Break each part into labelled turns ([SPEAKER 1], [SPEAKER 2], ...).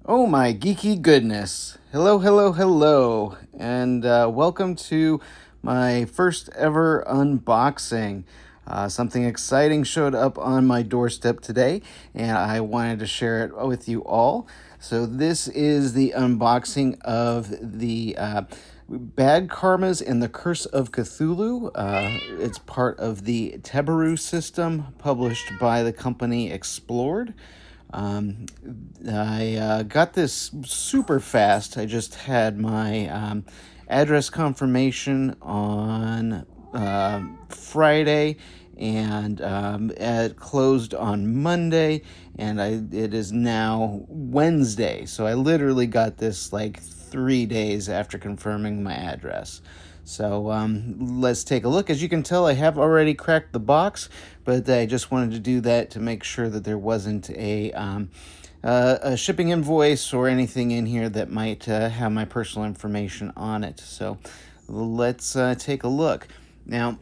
[SPEAKER 1] Oh my geeky goodness. Hello, hello, hello. And welcome to my first ever unboxing. Something exciting showed up on my doorstep today, and I wanted to share it with you all. So, this is the unboxing of the Bad Karmas and the Curse of Cthulhu. It's part of the Teberu system published by the company Explored. Um, I got this super fast. I just had my address confirmation on Friday, and it closed on Monday, and it is now Wednesday. So I literally got this like 3 days after confirming my address. So let's take a look. As you can tell, I have already cracked the box, but I just wanted to do that to make sure that there wasn't a shipping invoice or anything in here that might have my personal information on it. So let's take a look. Now,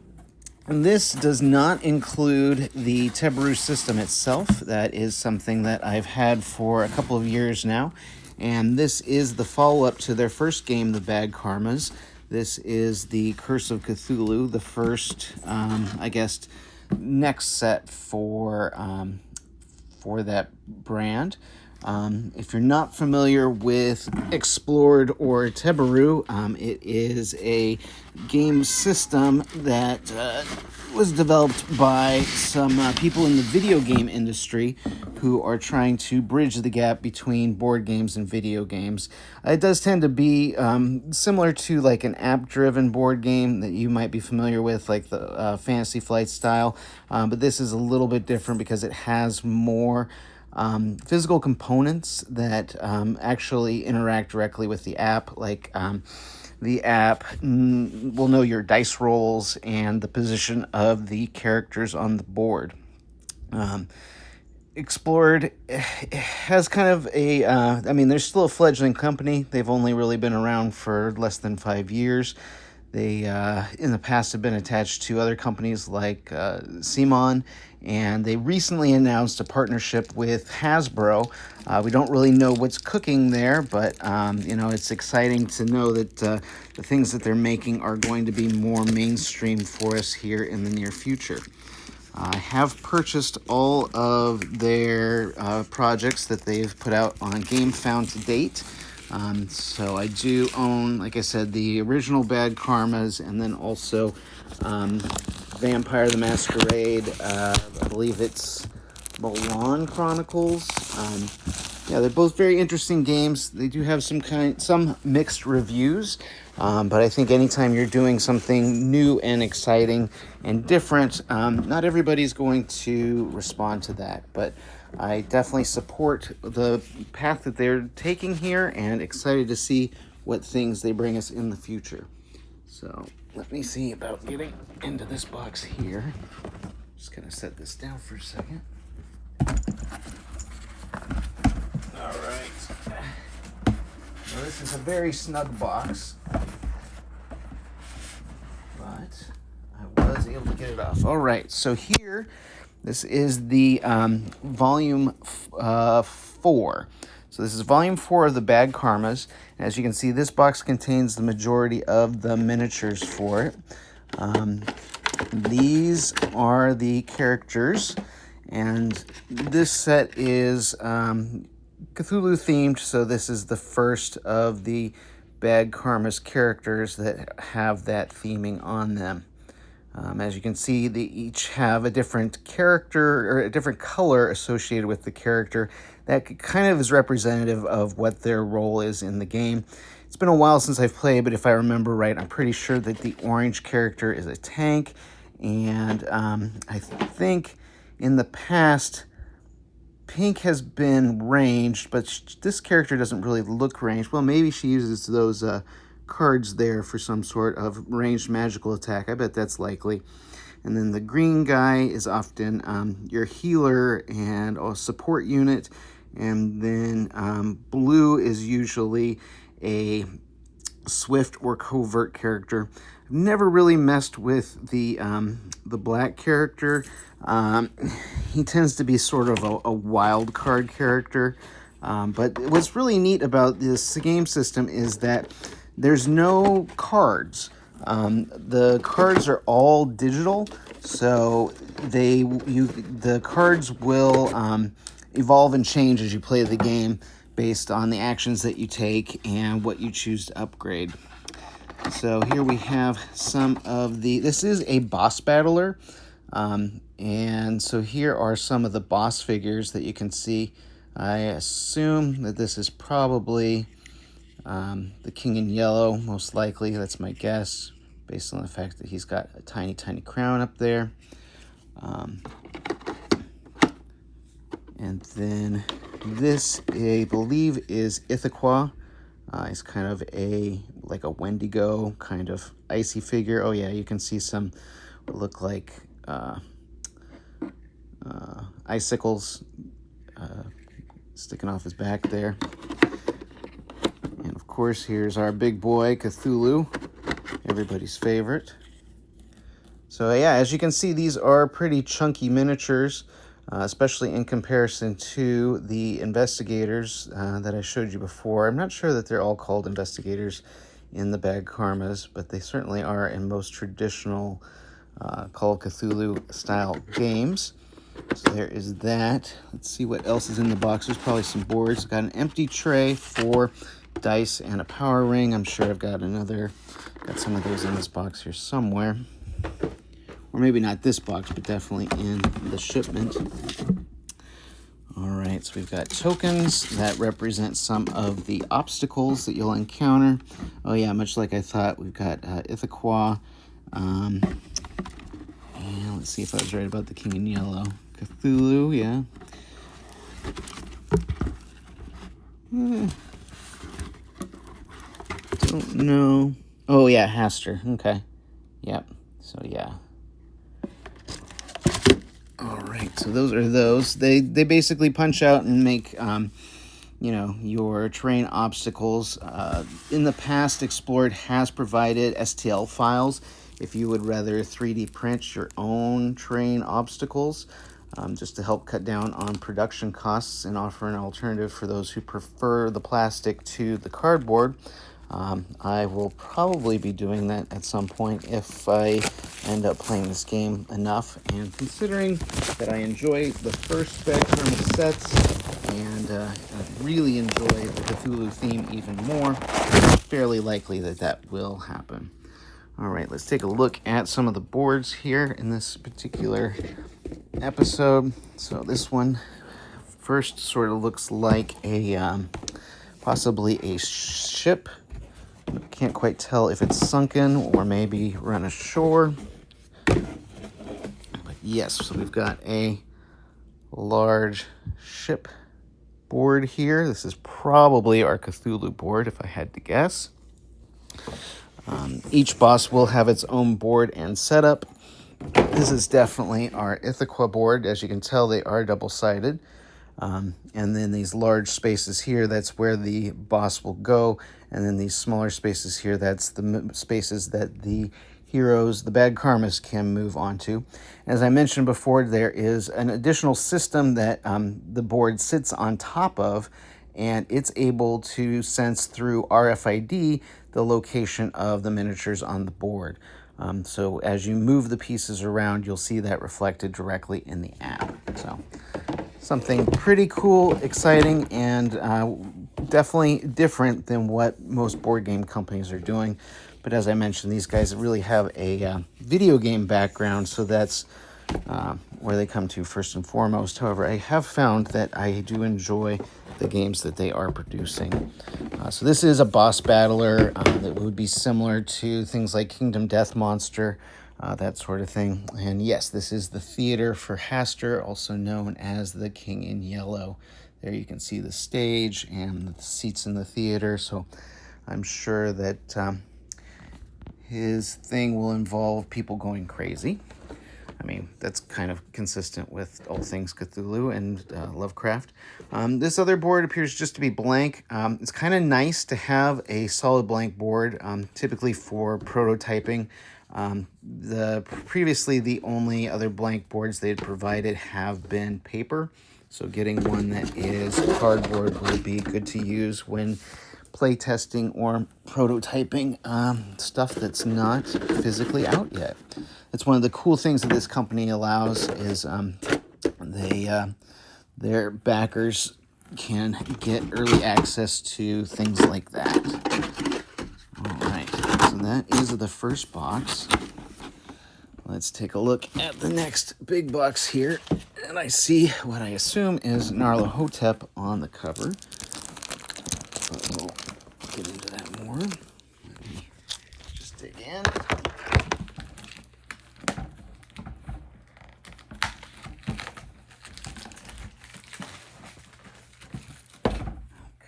[SPEAKER 1] this does not include the Teberu system itself. That is something that I've had for a couple of years now. And this is the follow-up to their first game, The Bad Karmas. This is the Curse of Cthulhu, the first, I guess, next set for that brand. If you're not familiar with Explored or Teberu, it is a game system that was developed by some people in the video game industry who are trying to bridge the gap between board games and video games. It does tend to be similar to like an app-driven board game that you might be familiar with, like the Fantasy Flight style, but this is a little bit different because it has more physical components that actually interact directly with the app. Like the app will know your dice rolls and the position of the characters on the board. Explored has kind of they're still a fledgling company. They've only really been around for less than 5 years. They, in the past, have been attached to other companies like Simon, and they recently announced a partnership with Hasbro. We don't really know what's cooking there, but it's exciting to know that the things that they're making are going to be more mainstream for us here in the near future. I have purchased all of their projects that they've put out on GameFound to date. So I do own, like I said, the original Bad Karmas, and then also Vampire the Masquerade. I believe it's Milan Chronicles. They're both very interesting games. They do have some mixed reviews, but I think anytime you're doing something new and exciting and different, not everybody's going to respond to that. But I definitely support the path that they're taking here and excited to see what things they bring us in the future. So let me see about getting into this box here. Just gonna set this down for a second. All right. Now this is a very snug box, but I was able to get it off. All right, so here, this is the volume 4. So this is volume 4 of the Bad Karmas. And as you can see, this box contains the majority of the miniatures for it. These are the characters, and this set is Cthulhu themed, so this is the first of the Bad Karmas characters that have that theming on them. As you can see, they each have a different character or a different color associated with the character that kind of is representative of what their role is in the game. It's been a while since I've played, but if I remember right, I'm pretty sure that the orange character is a tank, and I think in the past, pink has been ranged, but this character doesn't really look ranged. Well, maybe she uses those cards there for some sort of ranged magical attack. I bet that's likely. And then the green guy is often your healer and a support unit. And then blue is usually a swift or covert character. I've never really messed with the black character. He tends to be sort of a wild card character. But what's really neat about this game system is that there's no cards. The cards are all digital, so the cards will evolve and change as you play the game based on the actions that you take and what you choose to upgrade. So here we have some of this is a boss battler, and so here are some of the boss figures that you can see. I assume that this is probably the King in Yellow, most likely. That's my guess, based on the fact that he's got a tiny, tiny crown up there. And then this, I believe, is Ithaca. He's kind of like a Wendigo, kind of icy figure. Oh yeah, you can see some what look like icicles sticking off his back there. And of course, here's our big boy, Cthulhu, everybody's favorite. So yeah, as you can see, these are pretty chunky miniatures, especially in comparison to the investigators that I showed you before. I'm not sure that they're all called investigators in the Bad Karmas, but they certainly are in most traditional Call of Cthulhu style games. So there is that. Let's see what else is in the box. There's probably some boards. Got an empty tray for dice and a power ring. I'm sure I've got some of those in this box here somewhere. Or maybe not this box, but definitely in the shipment. All right, so we've got tokens that represent some of the obstacles that you'll encounter. Oh yeah, much like I thought, we've got Ithaca. And let's see if I was right about the King in Yellow. Cthulhu, yeah. Don't know. Oh yeah, Haster. Okay. Yep. So yeah. All right. So those are those. They basically punch out and make your terrain obstacles. In the past, Explored has provided STL files if you would rather 3D print your own terrain obstacles, just to help cut down on production costs and offer an alternative for those who prefer the plastic to the cardboard. I will probably be doing that at some point if I end up playing this game enough. And considering that I enjoy the first Bad Karma sets and I really enjoy the Cthulhu theme even more, it's fairly likely that that will happen. All right, let's take a look at some of the boards here in this particular episode. So this one first sort of looks like possibly a ship. Can't quite tell if it's sunken or maybe run ashore. But yes, so we've got a large ship board here. This is probably our Cthulhu board, if I had to guess. Each boss will have its own board and setup. This is definitely our Ithaca board. As you can tell, they are double-sided. And then these large spaces here, that's where the boss will go. And then these smaller spaces here, that's the spaces that the heroes, the Bad Karmas, can move onto. As I mentioned before, there is an additional system that the board sits on top of, and it's able to sense through RFID the location of the miniatures on the board. So as you move the pieces around, you'll see that reflected directly in the app. So something pretty cool, exciting, and definitely different than what most board game companies are doing. But as I mentioned, these guys really have a video game background, so that's where they come to first and foremost. However, I have found that I do enjoy the games that they are producing. So this is a boss battler that would be similar to things like Kingdom Death Monster, that sort of thing. And yes, this is the theater for Haster, also known as the King in Yellow. There you can see the stage and the seats in the theater, so I'm sure that his thing will involve people going crazy. I mean, that's kind of consistent with all things Cthulhu and Lovecraft. This other board appears just to be blank. It's kind of nice to have a solid blank board, typically for prototyping. Previously, the only other blank boards they had provided have been paper. So getting one that is cardboard will be good to use when playtesting or prototyping stuff that's not physically out yet. It's one of the cool things that this company allows is their backers can get early access to things like that. All right, so that is the first box. Let's take a look at the next big box here. And I see what I assume is Nyarlathotep on the cover. But we'll get into that more. Let me just dig in.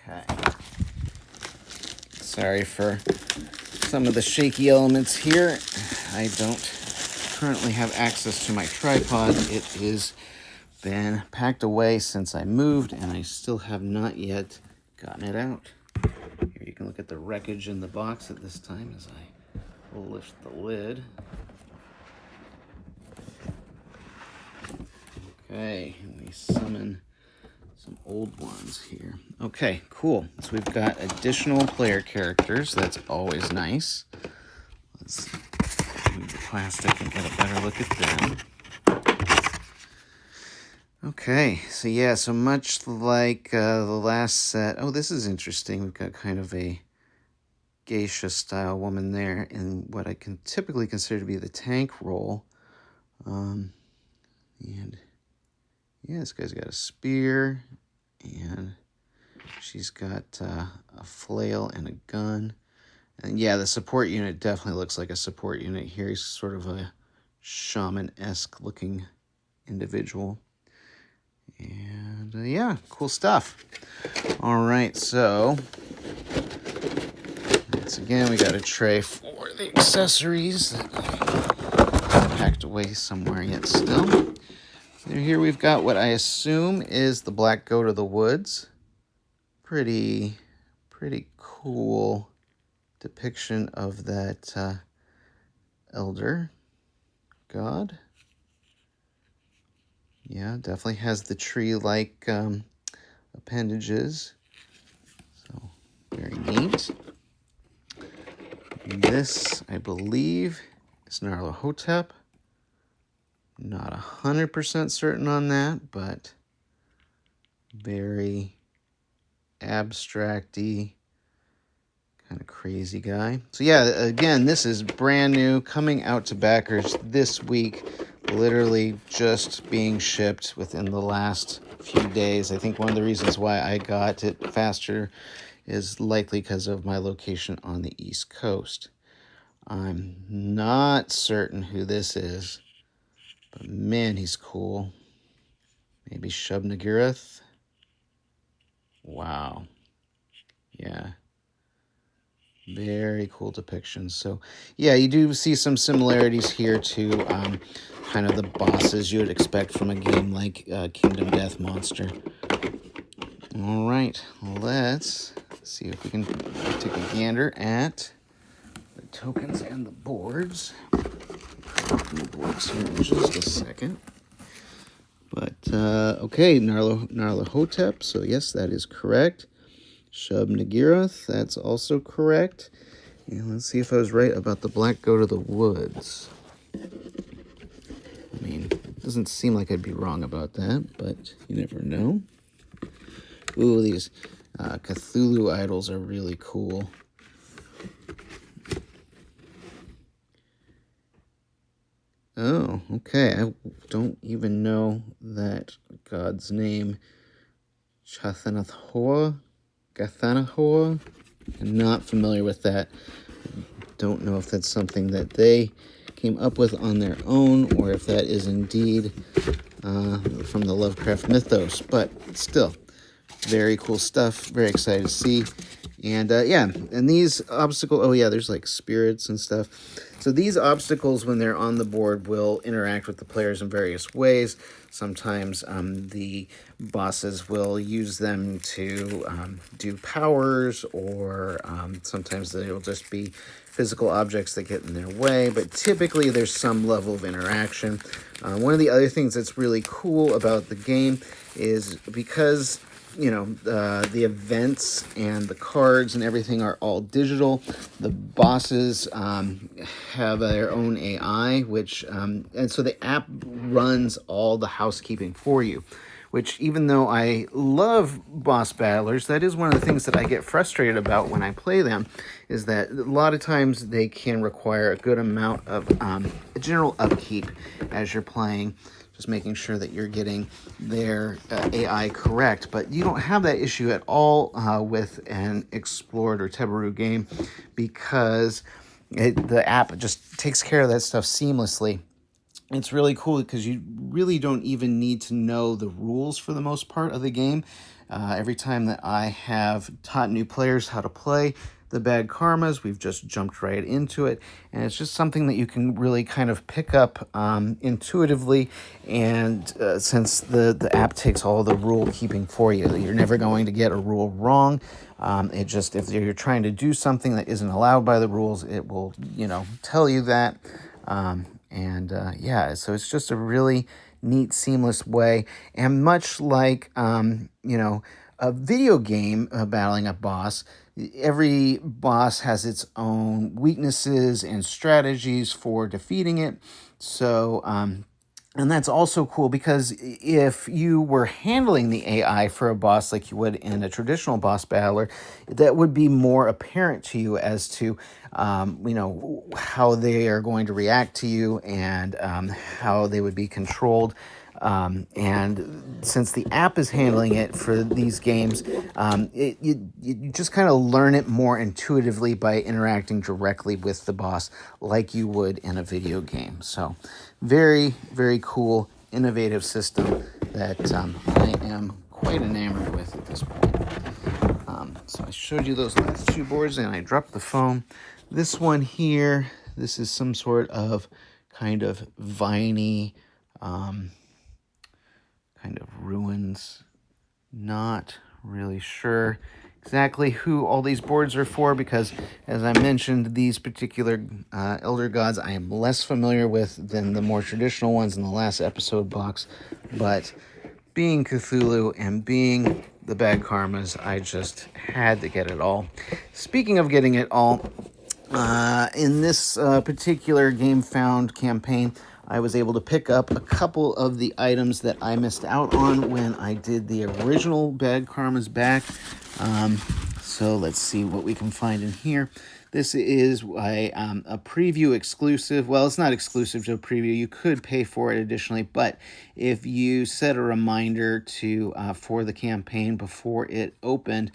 [SPEAKER 1] Okay. Sorry for some of the shaky elements here. I don't currently have access to my tripod. It has been packed away since I moved, and I still have not yet gotten it out. Here you can look at the wreckage in the box at this time as I will lift the lid. Okay, and we summon some old ones here. Okay, cool. So we've got additional player characters. That's always nice. Let's move the plastic and get a better look at them. Okay, so yeah, so much like the last set. Oh, this is interesting. We've got kind of a geisha-style woman there in what I can typically consider to be the tank role. And yeah, this guy's got a spear, and she's got a flail and a gun. And yeah, the support unit definitely looks like a support unit here. He's sort of a shaman-esque looking individual. And yeah, cool stuff. All right, so once again, we got a tray for the accessories that I packed away somewhere yet still. And here we've got what I assume is the Black Goat of the Woods. Pretty cool depiction of that elder god. Yeah, definitely has the tree-like appendages. So, very neat. And this, I believe, is Nyarlathotep. Not 100% certain on that, but very abstract-y, kind of crazy guy. So yeah, again, this is brand new, coming out to backers this week. Literally just being shipped within the last few days. I think one of the reasons why I got it faster is likely because of my location on the East Coast. I'm not certain who this is, but man, he's cool. Maybe Shub-Niggurath? Wow. Yeah. Very cool depictions. So, yeah, you do see some similarities here to kind of the bosses you would expect from a game like Kingdom Death Monster. All right, let's see if we can take a gander at the tokens and the boards. Open the boards here in just a second. But, okay, Nyarlathotep, so yes, that is correct. Shub-Niggurath, that's also correct. And let's see if I was right about the Black Goat of the Woods. I mean, it doesn't seem like I'd be wrong about that, but you never know. Ooh, these Cthulhu idols are really cool. Oh, okay. I don't even know that god's name. Gathanahoa? I'm not familiar with that. Don't know if that's something that they came up with on their own or if that is indeed from the Lovecraft mythos. But still, very cool stuff. Very excited to see. And yeah, and these obstacles, oh yeah, there's like spirits and stuff. So these obstacles, when they're on the board, will interact with the players in various ways. Sometimes the bosses will use them to do powers, or sometimes they'll just be physical objects that get in their way, but typically there's some level of interaction. One of the other things that's really cool about the game is because the events and the cards and everything are all digital. The bosses have their own AI, which and so the app runs all the housekeeping for you. Which, even though I love boss battlers, that is one of the things that I get frustrated about when I play them, is that a lot of times they can require a good amount of general upkeep as you're playing, just making sure that you're getting their AI correct. But you don't have that issue at all with an Explored or Tebaru game, because the app just takes care of that stuff seamlessly. It's really cool because you really don't even need to know the rules for the most part of the game. Every time that I have taught new players how to play the Bad Karmas, we've just jumped right into it. And it's just something that you can really kind of pick up intuitively. And since the app takes all the rule keeping for you, you're never going to get a rule wrong. It just, if you're trying to do something that isn't allowed by the rules, it will, tell you that. Yeah, so it's just a really neat, seamless way. And much like, a video game battling a boss, every boss has its own weaknesses and strategies for defeating it. So, and that's also cool because if you were handling the AI for a boss like you would in a traditional boss battler, that would be more apparent to you as to, how they are going to react to you, and how they would be controlled. And since the app is handling it for these games, you just kind of learn it more intuitively by interacting directly with the boss like you would in a video game. So very, very cool, innovative system that I am quite enamored with at this point. So I showed you those last two boards and I dropped the phone. This one here, this is some sort of kind of viney, kind of ruins. Not really sure exactly who all these boards are for, because as I mentioned, these particular Elder Gods I am less familiar with than the more traditional ones in the last episode box. But being Cthulhu and being the Bad Karmas, I just had to get it all. Speaking of getting it all, in this particular GameFound campaign, I was able to pick up a couple of the items that I missed out on when I did the original Bad Karmas back. So let's see what we can find in here. This is a preview exclusive. Well, it's not exclusive to a preview. You could pay for it additionally, but if you set a reminder for the campaign before it opened,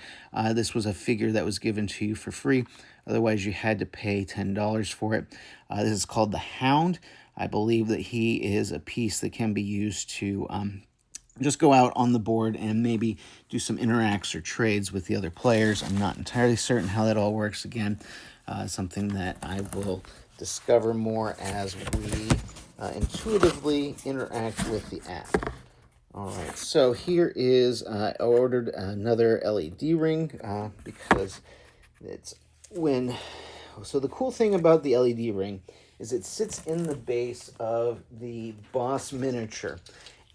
[SPEAKER 1] this was a figure that was given to you for free. Otherwise, you had to pay $10 for it. This is called the Hound. I believe that he is a piece that can be used to just go out on the board and maybe do some interacts or trades with the other players. I'm not entirely certain how that all works. Again, something that I will discover more as we intuitively interact with the app. All right, so here is, I ordered another LED ring because it's so the cool thing about the LED ring is it sits in the base of the boss miniature,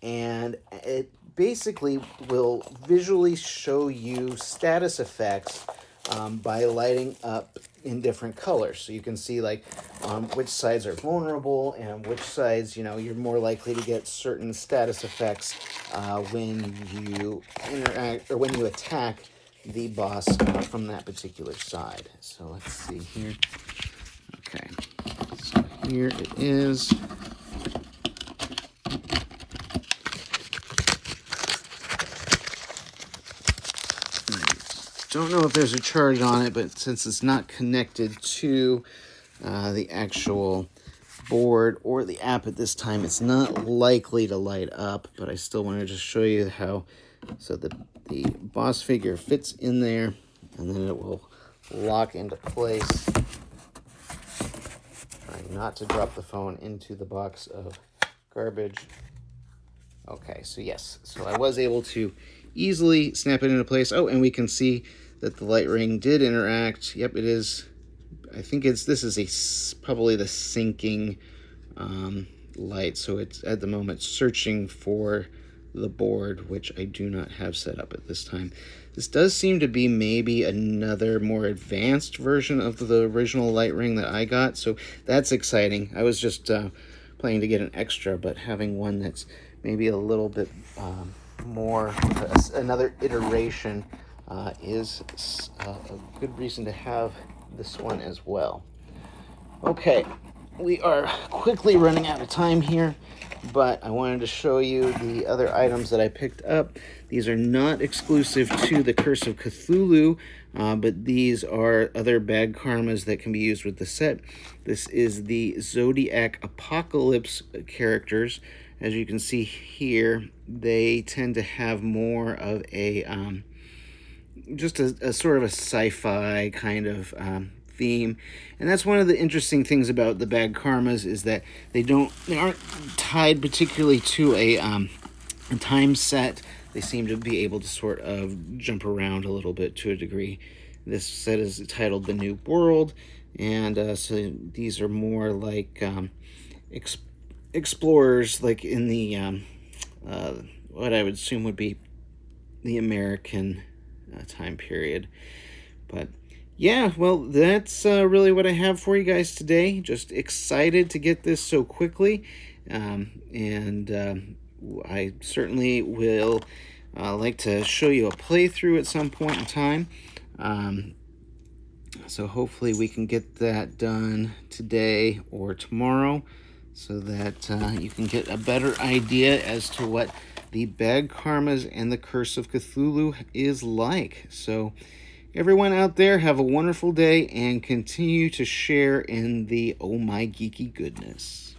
[SPEAKER 1] and it basically will visually show you status effects by lighting up in different colors. So you can see like which sides are vulnerable and which sides, you're more likely to get certain status effects when you interact or when you attack the boss from that particular side. So let's see here. Okay, so here it is. Don't know if there's a charge on it, but since it's not connected to the actual board or the app at this time, it's not likely to light up, but I still wanted to show you how, so the boss figure fits in there, and then it will lock into place. Trying not to drop the phone into the box of garbage. Okay, so yes, so I was able to easily snap it into place. Oh, and we can see that the light ring did interact. Yep, it is. I think this is probably the syncing light, so it's at the moment searching for the board, which I do not have set up at this time. This does seem to be maybe another more advanced version of the original light ring that I got, so that's exciting. I was just planning to get an extra, but having one that's maybe a little bit more, another iteration, is a good reason to have this one as well. Okay, we are quickly running out of time here, but I wanted to show you the other items that I picked up. These are not exclusive to the Curse of Cthulhu, but these are other bad karmas that can be used with the set. This is the Zodiac Apocalypse characters. As you can see here, they tend to have more of a just a sort of a sci-fi kind of theme, and that's one of the interesting things about the bad karmas, is that they aren't tied particularly to a time set. They seem to be able to sort of jump around a little bit to a degree. This set is titled The New World, and so these are more like explorers, like in the what I would assume would be the American time period. But yeah, well, that's really what I have for you guys today. Just excited to get this so quickly, and I certainly will like to show you a playthrough at some point in time. So hopefully we can get that done today or tomorrow, so that you can get a better idea as to what the bad karmas and the Curse of Cthulhu is like. So everyone out there, have a wonderful day and continue to share in the oh my geeky goodness.